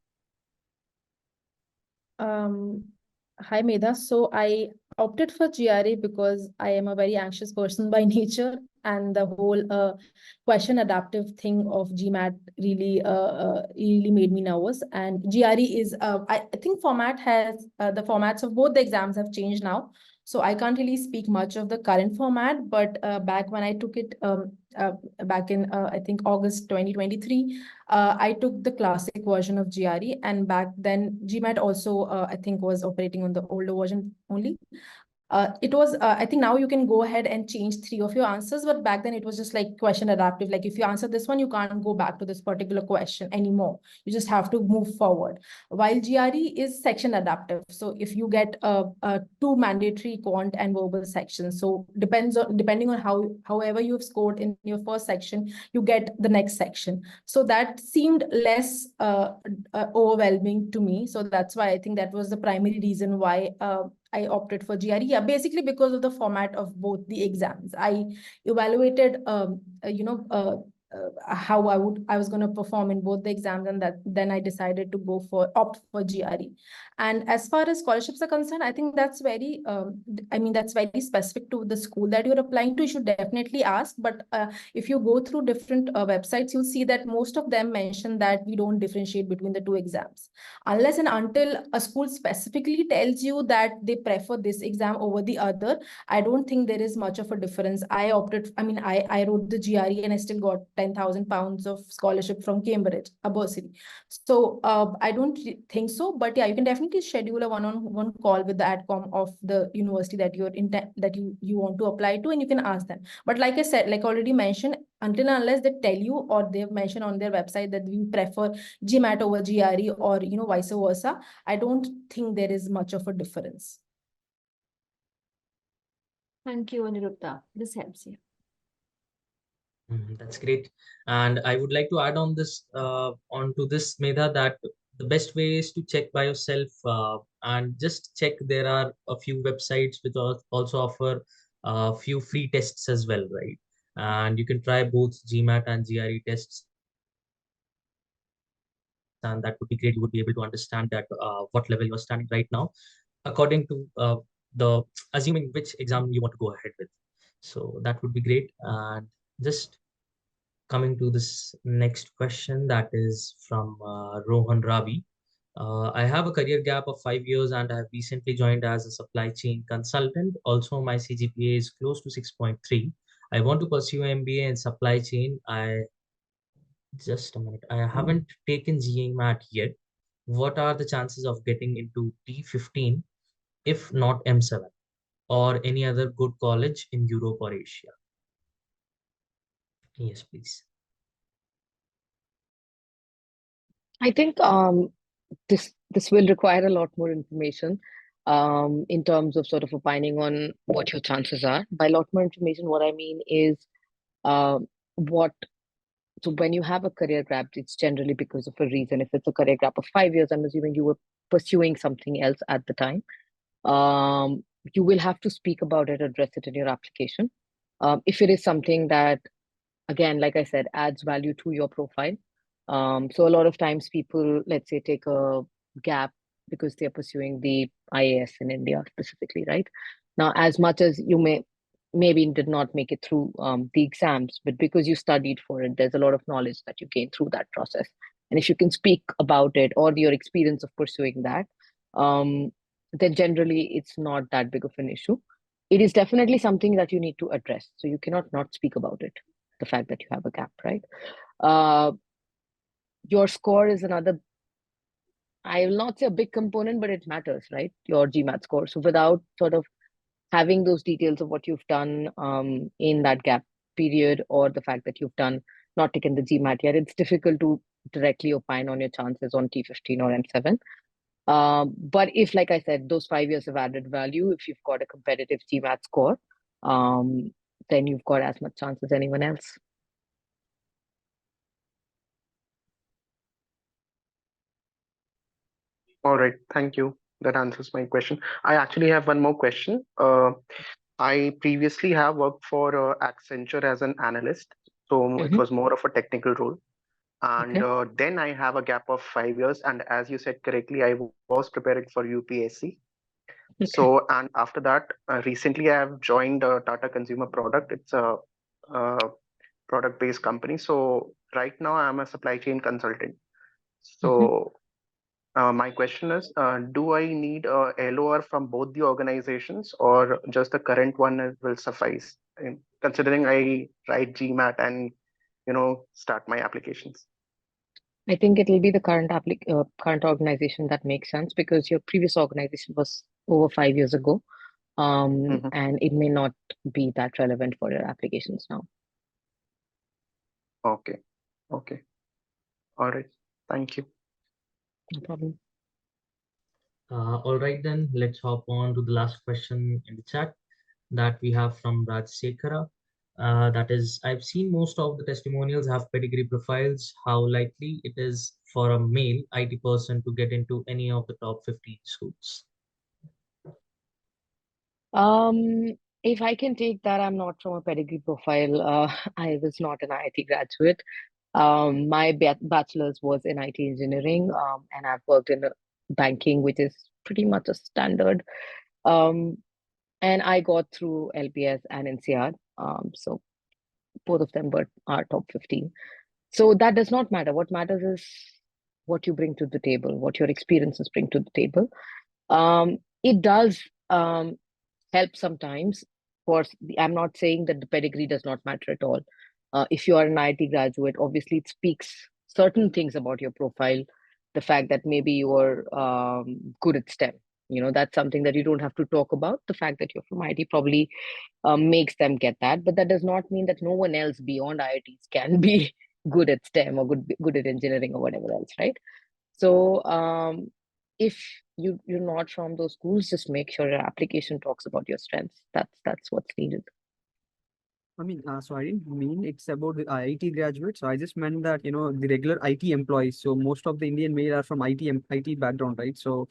Hi Medha. So I opted for GRE because I am a very anxious person by nature, and the whole question adaptive thing of GMAT really made me nervous. And GRE is I think the formats of both the exams have changed now. So I can't really speak much of the current format, but back when I took it back in I think August 2023, I took the classic version of GRE, and back then GMAT also I think was operating on the older version only. It was, I think now you can go ahead and change 3 of your answers, but back then it was just like question adaptive. Like if you answer this one, you can't go back to this particular question anymore. You just have to move forward. While GRE is section adaptive. So if you get 2 mandatory quant and verbal sections, so depending on however you've scored in your first section, you get the next section. So that seemed less overwhelming to me. So that's why I think that was the primary reason why I opted for GRE. Yeah, basically because of the format of both the exams. I evaluated, how I was going to perform in both the exams, and then I decided to opt for GRE. And as far as scholarships are concerned, I think that's very that's very specific to the school that you're applying to. You should definitely ask, but if you go through different websites, you'll see that most of them mention that we don't differentiate between the two exams, unless and until a school specifically tells you that they prefer this exam over the other. I don't think there is much of a difference. I wrote the GRE and I still got £10,000 of scholarship from Cambridge, a bursary. So I don't think so, but yeah, you can definitely schedule a one-on-one call with the adcom of the university that you want to apply to, and you can ask them. But like I said, like already mentioned, until and unless they tell you or they've mentioned on their website that we prefer GMAT over GRE, or vice versa, I don't think there is much of a difference. Thank you, Aniruddha. This helps you. That's great. And I would like to add on this onto this, Medha, that the best way is to check by yourself, and just check. There are a few websites which also offer a few free tests as well, right? And you can try both GMAT and GRE tests, and that would be great. You would be able to understand that what level you're standing right now, according to the assuming which exam you want to go ahead with. So that would be great. And just coming to this next question, that is from Rohan Ravi. I have a career gap of 5 years and I have recently joined as a supply chain consultant. Also, my CGPA is close to 6.3. I want to pursue MBA in supply chain. Just a minute. I haven't taken GMAT yet. What are the chances of getting into T15 if not M7 or any other good college in Europe or Asia? Yes, please. I think this will require a lot more information in terms of sort of opining on what your chances are. By a lot more information, what I mean is what. So when you have a career gap, it's generally because of a reason. If it's a career gap of 5 years, I'm assuming you were pursuing something else at the time. You will have to speak about it, address it in your application. If it is something that, again, like I said, adds value to your profile. So a lot of times people, let's say, take a gap because they're pursuing the IAS in India specifically, right? Now, as much as you maybe did not make it through the exams, but because you studied for it, there's a lot of knowledge that you gain through that process. And if you can speak about it or your experience of pursuing that, then generally it's not that big of an issue. It is definitely something that you need to address. So you cannot not speak about it, the fact that you have a gap, right? Your score is another, I will not say a big component, but it matters, right? Your GMAT score. So without sort of having those details of what you've done in that gap period, or the fact that you've not taken the GMAT yet, it's difficult to directly opine on your chances on T15 or M7. But if, like I said, those 5 years have added value, if you've got a competitive GMAT score, then you've got as much chance as anyone else. All right, thank you. That answers my question. I actually have one more question. I previously have worked for Accenture as an analyst, so it was more of a technical role. And then I have a gap of 5 years. And as you said correctly, I was preparing for UPSC. So, and after that, recently I have joined Tata Consumer Product. It's a product-based company. So right now I'm a supply chain consultant. So my question is, do I need a LOR from both the organizations, or just the current one will suffice? Considering I write GMAT and start my applications. I think it will be the current organization that makes sense, because your previous organization was over 5 years ago, and it may not be that relevant for your applications now. Okay. Okay. All right. Thank you. No problem. All right, then let's hop on to the last question in the chat that we have from Raj Sekhara. That is, I've seen most of the testimonials have pedigree profiles. How likely it is for a male IT person to get into any of the top 15 schools? If I can take that, I'm not from a pedigree profile. I was not an IIT graduate. My bachelor's was in IT engineering, and I've worked in banking, which is pretty much a standard. Um, and I got through LPS and NCR. So both of them are top 15. So that does not matter. What matters is what you bring to the table, what your experiences bring to the table. It does help sometimes. Of course, I'm not saying that the pedigree does not matter at all. If you are an IT graduate, obviously it speaks certain things about your profile. The fact that maybe you're good at STEM, that's something that you don't have to talk about. The fact that you're from IT probably makes them get that, but that does not mean that no one else beyond IITs can be good at STEM or good at engineering or whatever else, right? So if you're not from those schools, just make sure your application talks about your strengths. That's what's needed. I mean, so I didn't mean it's about the IIT graduates. So I just meant that, the regular IT employees. So most of the Indian male are from IT background, right? So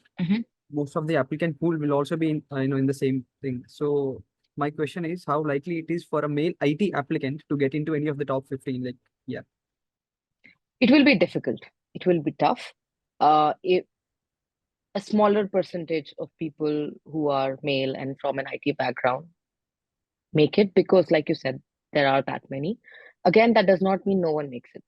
most of the applicant pool will also be in the same thing. So my question is how likely it is for a male IT applicant to get into any of the top 15? Like, yeah. It will be difficult. It will be tough. If a smaller percentage of people who are male and from an IT background make it, because like you said, there are that many. Again, that does not mean no one makes it.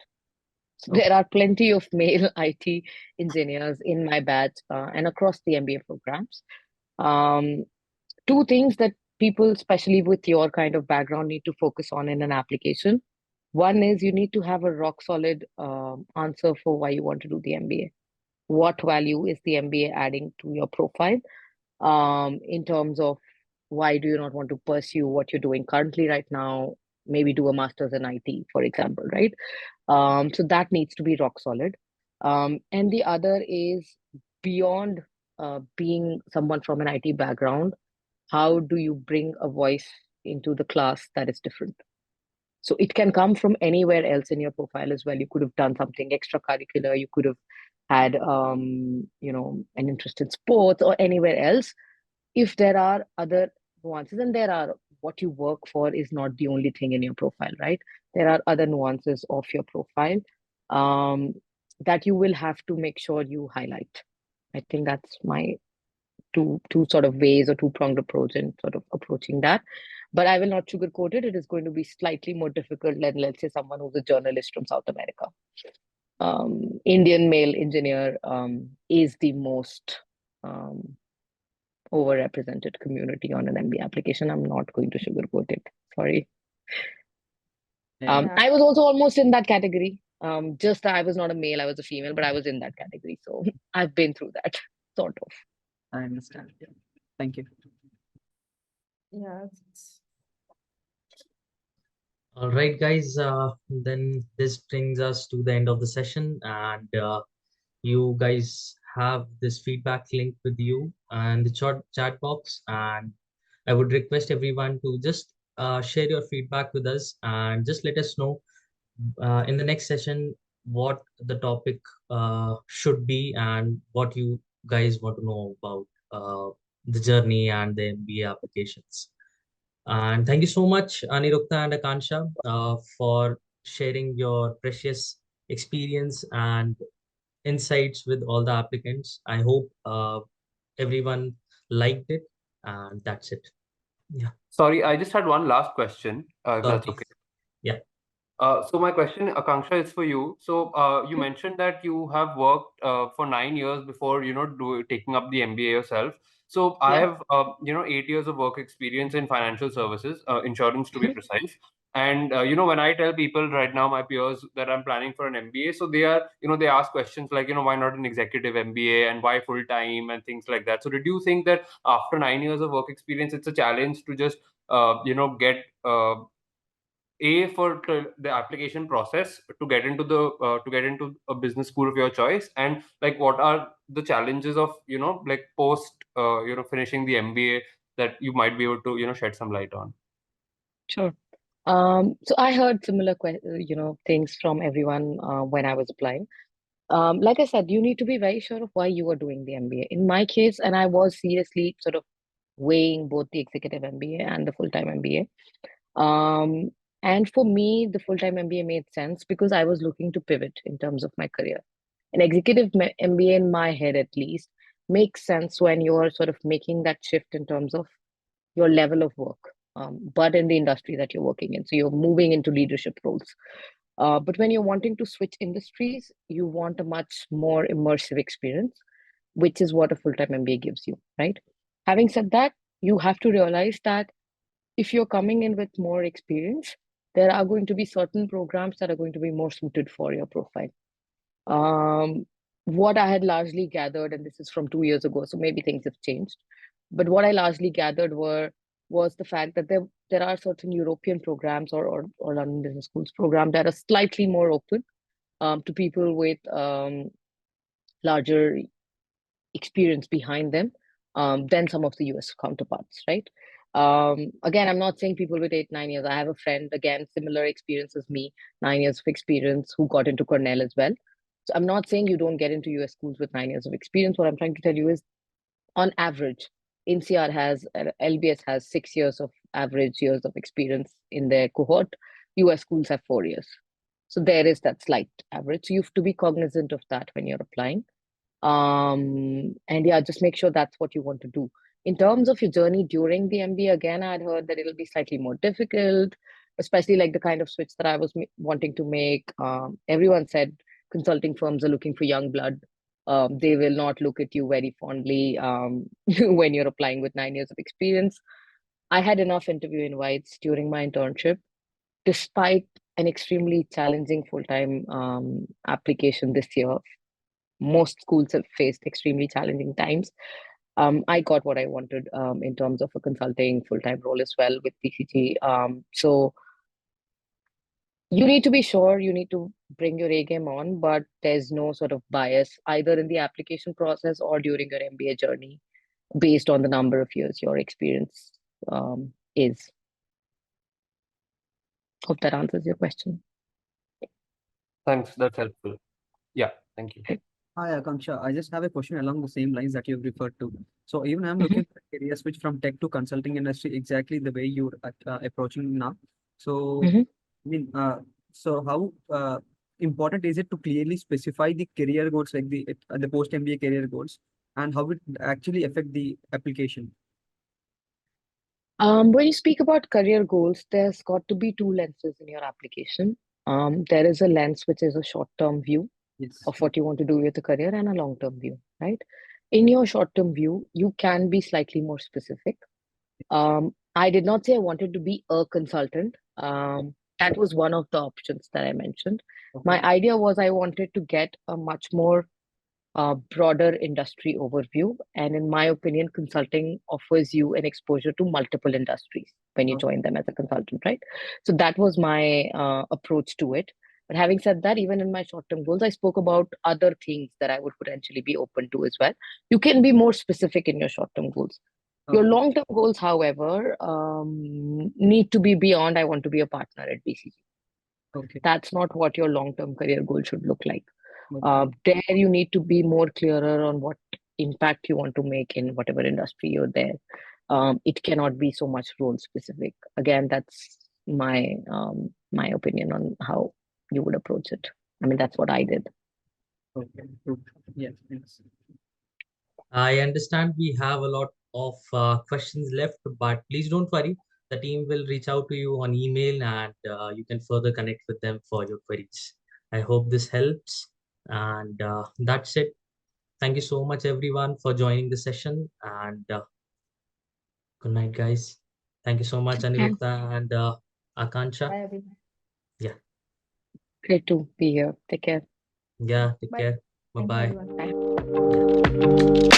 So there are plenty of male IT engineers in my batch and across the MBA programs. Two things that people, especially with your kind of background, need to focus on in an application. One is you need to have a rock solid answer for why you want to do the MBA. What value is the MBA adding to your profile in terms of why do you not want to pursue what you're doing currently right now, maybe do a master's in IT, for example, right? So that needs to be rock solid. And the other is beyond being someone from an IT background, how do you bring a voice into the class that is different? So it can come from anywhere else in your profile as well. You could have done something extracurricular. You could have had, an interest in sports or anywhere else. If there are other nuances, and what you work for is not the only thing in your profile, right? There are other nuances of your profile that you will have to make sure you highlight. I think that's my two sort of ways or two-pronged approach in sort of approaching that. But I will not sugarcoat it. It is going to be slightly more difficult than, let's say, someone who's a journalist from South America. Indian male engineer is the most overrepresented community on an MBA application. I'm not going to sugarcoat it. Sorry. I was also almost in that category. Just I was not a male, I was a female, but I was in that category. So I've been through that, sort of. I understand. Yeah. Thank you. Yeah. All right, guys. Then this brings us to the end of the session, and you guys have this feedback link with you and the chat box. And I would request everyone to just share your feedback with us and just let us know in the next session what the topic should be and what you guys want to know about the journey and the MBA applications. And thank you so much, Anirukta and Akansha, for sharing your precious experience and insights with all the applicants. I hope everyone liked it, and that's it. Yeah. Sorry, I just had one last question, if that's Please. okay. Yeah. So my question, Akanksha, is for you. So you mentioned that you have worked for 9 years before, taking up the MBA yourself. So I have, 8 years of work experience in financial services, insurance to be precise. And, when I tell people right now, my peers, that I'm planning for an MBA, so they are, they ask questions like, why not an executive MBA and why full time and things like that. So did you think that after 9 years of work experience, it's a challenge to just, get for the application process to get into a business school of your choice, and like what are the challenges of post finishing the MBA that you might be able to shed some light on? Sure. So I heard similar things from everyone when I was applying. Like I said, you need to be very sure of why you are doing the MBA. In my case, and I was seriously sort of weighing both the executive MBA and the full-time MBA. And for me, the full-time MBA made sense because I was looking to pivot in terms of my career. An executive MBA, in my head at least, makes sense when you're sort of making that shift in terms of your level of work, but in the industry that you're working in. So you're moving into leadership roles. But when you're wanting to switch industries, you want a much more immersive experience, which is what a full-time MBA gives you, right? Having said that, you have to realize that if you're coming in with more experience, there are going to be certain programs that are going to be more suited for your profile. What I had largely gathered, and this is from 2 years ago, so maybe things have changed, but what I largely gathered was the fact that there are certain European programs or London Business School's program that are slightly more open to people with larger experience behind them than some of the US counterparts, right? Again, I'm not saying people with 8-9 years. I have a friend, again, similar experience as me, 9 years of experience, who got into Cornell as well. So I'm not saying you don't get into US schools with 9 years of experience. What I'm trying to tell you is, on average, NCR has, LBS has 6 years of average years of experience in their cohort. US schools have 4 years. So there is that slight average. So you have to be cognizant of that when you're applying. And yeah, just make sure that's what you want to do. In terms of your journey during the MBA, again, I'd heard that it'll be slightly more difficult, especially like the kind of switch that I was wanting to make. Everyone said consulting firms are looking for young blood. They will not look at you very fondly when you're applying with 9 years of experience. I had enough interview invites during my internship, despite an extremely challenging full-time application this year. Most schools have faced extremely challenging times. I got what I wanted in terms of a consulting full-time role as well with BCG. So you need to be sure, you need to bring your A game on, but there's no sort of bias either in the application process or during your MBA journey based on the number of years your experience is. Hope that answers your question. Thanks, that's helpful. Yeah, thank you. Hi, Akanksha. I just have a question along the same lines that you've referred to. So even I'm looking for a career switch from tech to consulting industry exactly the way you're approaching now. So, I mean, so how important is it to clearly specify the career goals, like the post-MBA career goals, and how it actually affect the application? When you speak about career goals, there's got to be two lenses in your application. There is a lens which is a short-term view of what you want to do with the career and a long-term view, right? In your short-term view, you can be slightly more specific. I did not say I wanted to be a consultant. That was one of the options that I mentioned. My idea was I wanted to get a much more broader industry overview. And in my opinion, consulting offers you an exposure to multiple industries when you join them as a consultant, right? So that was my approach to it. But having said that, even in my short-term goals, I spoke about other things that I would potentially be open to as well. You can be more specific in your short-term goals. Your long-term goals, however, need to be beyond, I want to be a partner at BCG. That's not what your long-term career goal should look like. There you need to be more clearer on what impact you want to make in whatever industry you're there. It cannot be so much role specific. Again, that's my my opinion on how you would approach it. I mean, that's what I did. Yeah, thanks. I understand we have a lot of questions left, but please don't worry. The team will reach out to you on email and you can further connect with them for your queries. I hope this helps. And that's it. Thank you so much, everyone, for joining the session. And good night, guys. Thank you so much, Aniruddha and Akanksha. Bye, everyone. Yeah. Great to be here. Take care. Yeah, take care. Thank you, Bye-bye. everyone. Bye.